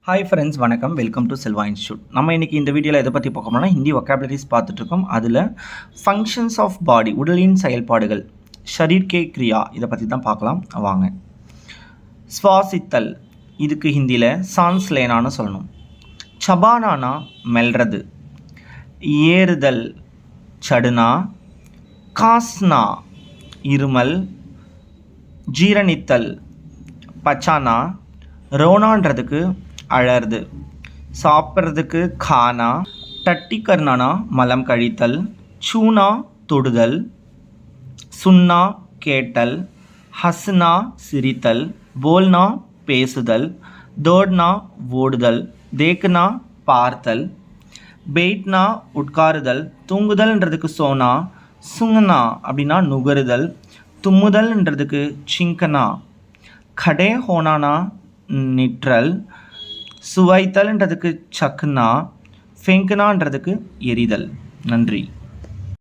Hi friends, வணக்கம். Welcome to Selva institute. நம்ம இன்றைக்கி இந்த வீடியோவில் எதை பற்றி பார்க்க போனால் ஹிந்தி வொக்காபுலரிஸ் பார்த்துட்ருக்கோம். அதில் ஃபங்க்ஷன்ஸ் ஆஃப் பாடி, உடலின் செயல்பாடுகள், ஷரீர் கே கிரியா, இதை பற்றி தான் பார்க்கலாம் வாங்க. சுவாசித்தல், இதுக்கு ஹிந்தியில் சான்ஸ் லேனான்னு சொல்லணும். சபானானா மெல்றது, ஏறுதல் சடுனா, காஸ்னா இருமல், ஜீரணித்தல் பச்சானா, ரோனான்றதுக்கு அழறது, சாப்பிட்றதுக்கு கானா, டட்டி கர்னானா மலம் கழித்தல், சூனா தொடுதல், சுன்னா கேட்டல், ஹஸ்னா சிரித்தல், போல்னா பேசுதல், தோட்னா ஓடுதல், தேக்னா பார்த்தல், பெய்ட்னா உட்காருதல், தூங்குதல்ன்றதுக்கு சோனா, சுங்கனா அப்படின்னா நுகருதல், தும்முதல்ன்றதுக்கு சிங்கனா, கடே ஹோனானா நிற்றல், சுவைத்தல்ன்றதுக்கு சக்னா, ஃபெங்கனான்றதுக்கு எரிதல். நன்றி.